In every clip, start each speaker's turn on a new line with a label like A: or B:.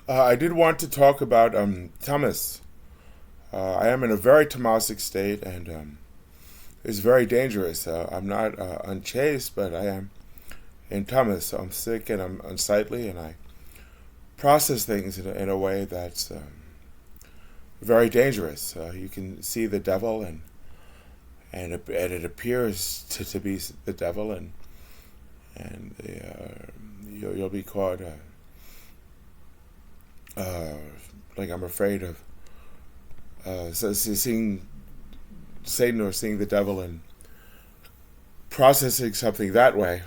A: I did want to talk about Tamas. I am in a very Tamasic state, and it's very dangerous. I'm not unchaste, but I am in Tamas. So I'm sick and I'm unsightly, and I process things in a way that's very dangerous. You can see the devil, and it appears to be the devil, and you'll be caught. Uh, like I'm afraid of seeing Satan or seeing the devil and processing something that way,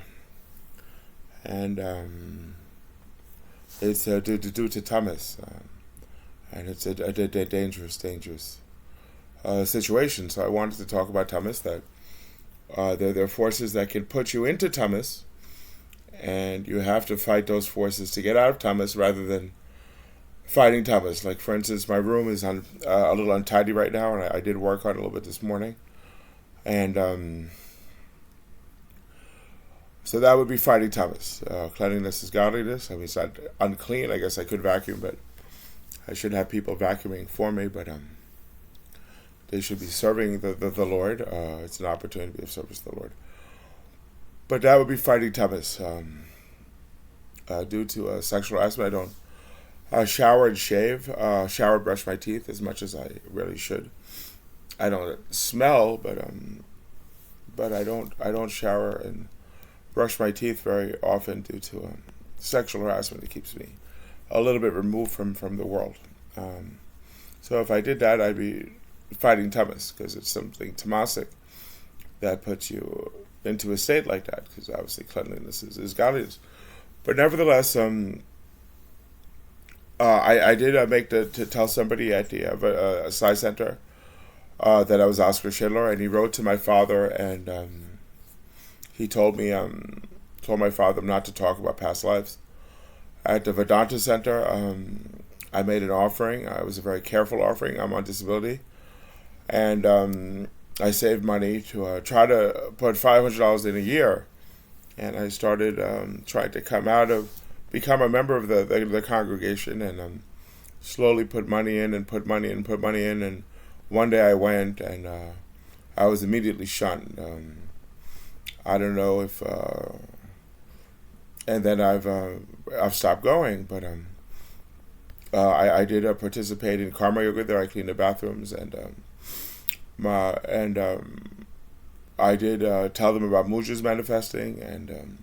A: and it's due to Tamas, and it's a dangerous situation. So I wanted to talk about Tamas. That there are forces that can put you into Tamas, and you have to fight those forces to get out of Tamas rather than fighting Tamas. Like, for instance, my room is a little untidy right now, and I did work on it a little bit this morning. And so that would be fighting Tamas. Cleanliness is godliness. I mean, it's not unclean. I guess I could vacuum, but I shouldn't have people vacuuming for me. But they should be serving the Lord. It's an opportunity of service to the Lord. But that would be fighting Tamas. Due to sexual harassment, I don't shower and shave, shower, brush my teeth as much as I really should. I don't smell, but I don't shower and brush my teeth very often due to sexual harassment. It keeps me a little bit removed from the world. So if I did that, I'd be fighting Tamas, because it's something Tamasic that puts you into a state like that, because obviously cleanliness is godliness. But nevertheless, I did make to tell somebody at the Psi Center that I was Oscar Schindler, and he wrote to my father, and he told my father not to talk about past lives. At the Vedanta Center, I made an offering. It was a very careful offering. I'm on disability, and I saved money to try to put $500 in a year, and I started trying to become a member of the congregation, and slowly put money in and put money in, and one day I went, and I was immediately shunned. I don't know if, and then I've stopped going, but I did participate in karma yoga there. I cleaned the bathrooms, and I did tell them about mujas manifesting, and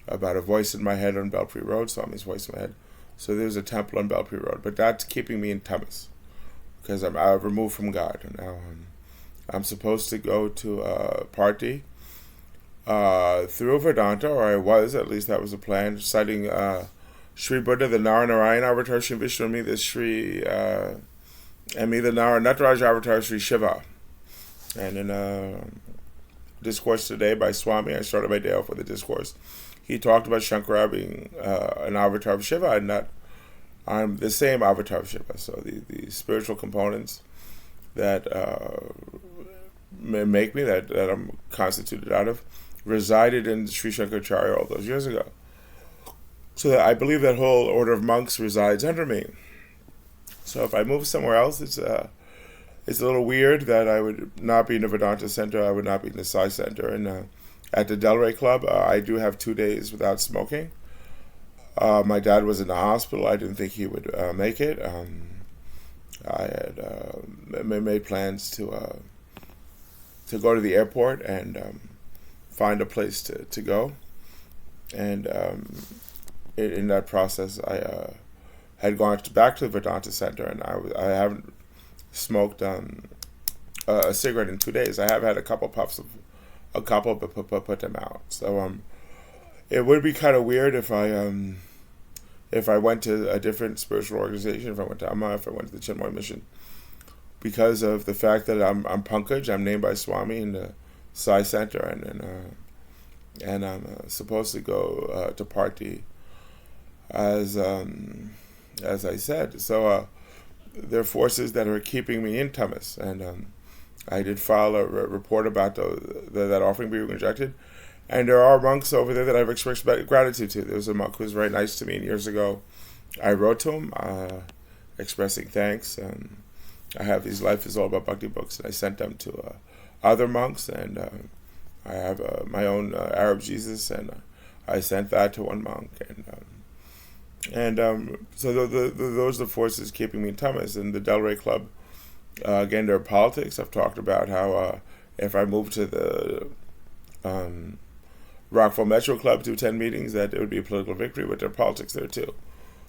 A: about a voice in my head on Belpre Road, Swami's voice in my head. So there's a temple on Belpre Road, but that's keeping me in Tamas, because I'm removed from God. And now I'm supposed to go to a party through Vedanta, or I was, at least that was the plan, citing Sri Buddha, the Narayan avatar, Shri Vishnu, and me, the Sri, and me, the Nataraj avatar, Sri Shiva. And in a discourse today by Swami, I started my day off with a discourse. He talked about Shankara being an avatar of Shiva, and that I'm the same avatar of Shiva. So the spiritual components that make me, that I'm constituted out of, resided in Sri Shankaracharya all those years ago. So I believe that whole order of monks resides under me. So if I move somewhere else, it's a little weird that I would not be in the Vedanta Center, I would not be in the Psi Center, and at the Delray Club, I do have 2 days without smoking. My dad was in the hospital. I didn't think he would make it. I had made plans to go to the airport and find a place to go. And in that process, I had gone back to the Vedanta Center, and I haven't smoked a cigarette in 2 days. I have had a couple puffs of but put them out. So it would be kind of weird if I went to a different spiritual organization, if I went to Amma, if I went to the Chinmoy Mission, because of the fact that I'm Pankaj. I'm named by Swami in the Psi Center, and I'm supposed to go to party as I said. So there are forces that are keeping me in Tamas, and I did file a report about that offering being rejected. And there are monks over there that I've expressed gratitude to. There was a monk who was very nice to me years ago, I wrote to him expressing thanks. I have these Life is All About Bhakti books, and I sent them to other monks, and I have my own Arab Jesus, and I sent that to one monk, so those are the forces keeping me in Tamas. And the Delray Club, again, there are politics. I've talked about how if I moved to the Rockville Metro Club to attend meetings, that it would be a political victory, but there are politics there too.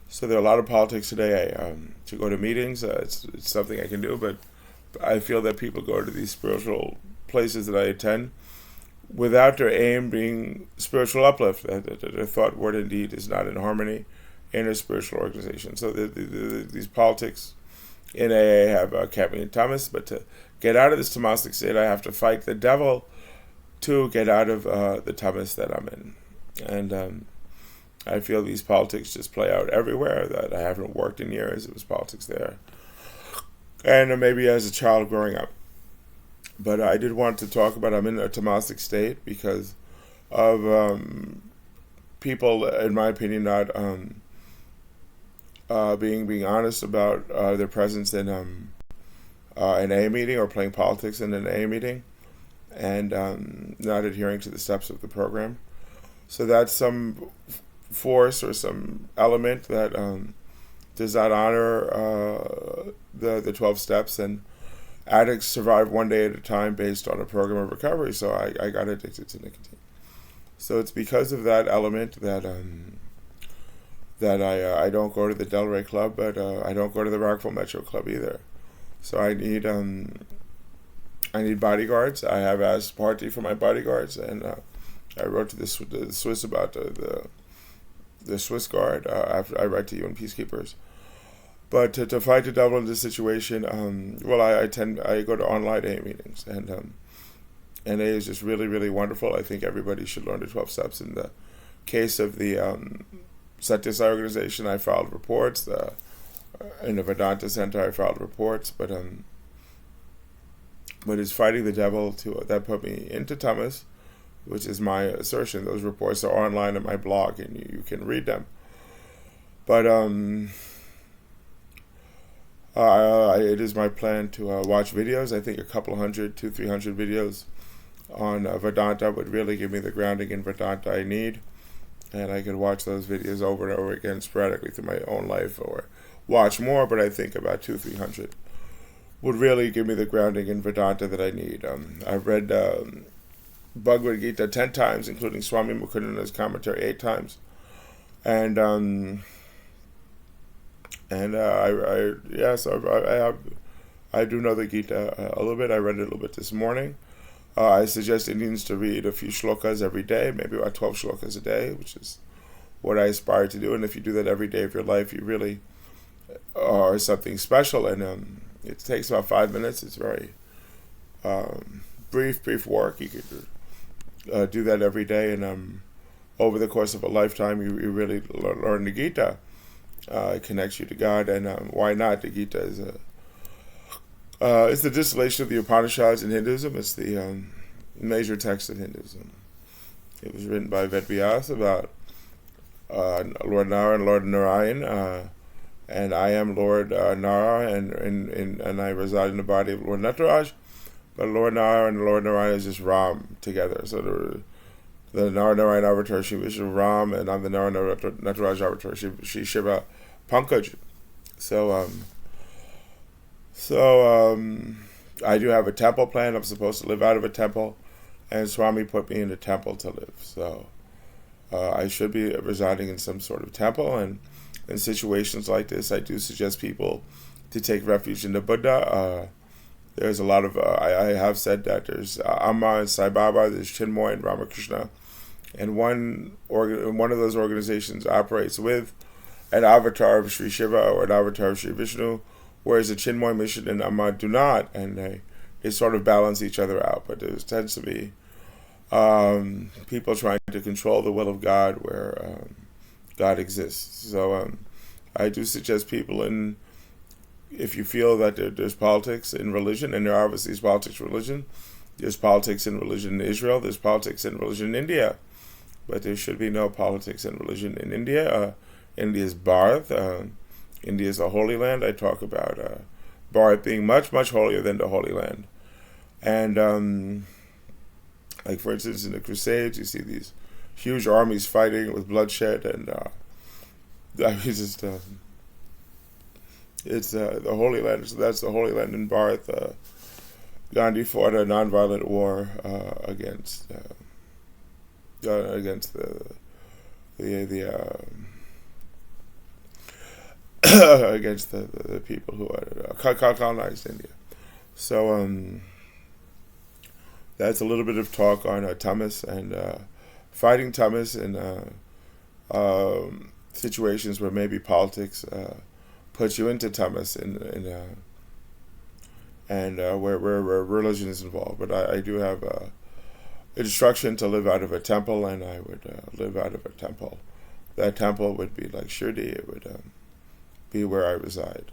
A: So there are a lot of politics today. To go to meetings, it's something I can do, but I feel that people go to these spiritual places that I attend without their aim being spiritual uplift, that their thought, word, and deed is not in harmony in a spiritual organization. So these politics in AA have kept me in Tamas, but to get out of this Tamasic state, I have to fight the devil to get out of the Tamas that I'm in. And I feel these politics just play out everywhere, that I haven't worked in years. It was politics there. And maybe as a child growing up. But I did want to talk about, I'm in a Tamasic state because of people, in my opinion, not being honest about their presence in an AA meeting or playing politics in an AA meeting, and not adhering to the steps of the program. So that's some force or some element that does not honor the 12 steps, and addicts survive one day at a time based on a program of recovery. So I got addicted to nicotine. So it's because of that element that I don't go to the Delray Club, but I don't go to the Rockville Metro Club either. So I need bodyguards. I have asked Party for my bodyguards, and I wrote to the Swiss about the Swiss Guard. After I write to UN Peacekeepers. But to fight the devil in this situation, I go to online AA meetings, and AA is just really, really wonderful. I think everybody should learn the 12 steps. In the case of the Satyasai organization, I filed reports. In the Vedanta Center, I filed reports, but it's fighting the devil that put me into Tamas, which is my assertion. Those reports are online on my blog, and you can read them. But it is my plan to watch videos. I think a couple 100 to 300 videos on Vedanta would really give me the grounding in Vedanta I need. And I could watch those videos over and over again sporadically through my own life, or watch more, but I think about 200-300 would really give me the grounding in Vedanta that I need. I've read Bhagavad Gita 10 times, including Swami Mukundana's commentary 8 times. And I do know the Gita a little bit. I read it a little bit this morning. I suggest Indians to read a few shlokas every day, maybe about 12 shlokas a day, which is what I aspire to do. And if you do that every day of your life, you really are something special. And it takes about 5 minutes. It's very brief work. You could do that every day, and over the course of a lifetime, you really learn the Gita. It connects you to God, and why not? The Gita is it's the distillation of the Upanishads in Hinduism. It's the major text of Hinduism. It was written by Ved Vyas about Lord Nara and Lord Narayan, and I am Lord Nara, and I reside in the body of Lord Nataraj. But Lord Nara and Lord Narayan is just Ram together. So the Nara Narayan avatar, Shri Vishnu Ram, and I'm the Nara Nataraj avatar, Shri Shiva Pankaj. So I do have a temple plan. I'm supposed to live out of a temple, and Swami put me in a temple to live. So I should be residing in some sort of temple, and in situations like this, I do suggest people to take refuge in the Buddha. There's a lot of, I have said that there's Amma and Sai Baba, there's Chinmoy and Ramakrishna, and one of those organizations operates with an avatar of Sri Shiva or an avatar of Sri Vishnu, whereas the Chinmoy mission and Amma do not, and they sort of balance each other out. But there tends to be people trying to control the will of God where God exists. So I do suggest people, if you feel that there's politics in religion, and there are obviously politics in religion, there's politics in religion in Israel, there's politics in religion in India, but there should be no politics in religion in India. India's Bharat. India is a holy land. I talk about Bharat being much, much holier than the Holy Land. And like, for instance, in the Crusades, you see these huge armies fighting with bloodshed, and I mean, just it's the Holy Land. So that's the Holy Land in Bharat. Gandhi fought a nonviolent war against the against the people who had colonized India. So that's a little bit of talk on Tamas and fighting Tamas in situations where maybe politics puts you into Tamas and where religion is involved. But I do have instruction to live out of a temple, and I would live out of a temple. That temple would be like Shirdi. It would be where I reside.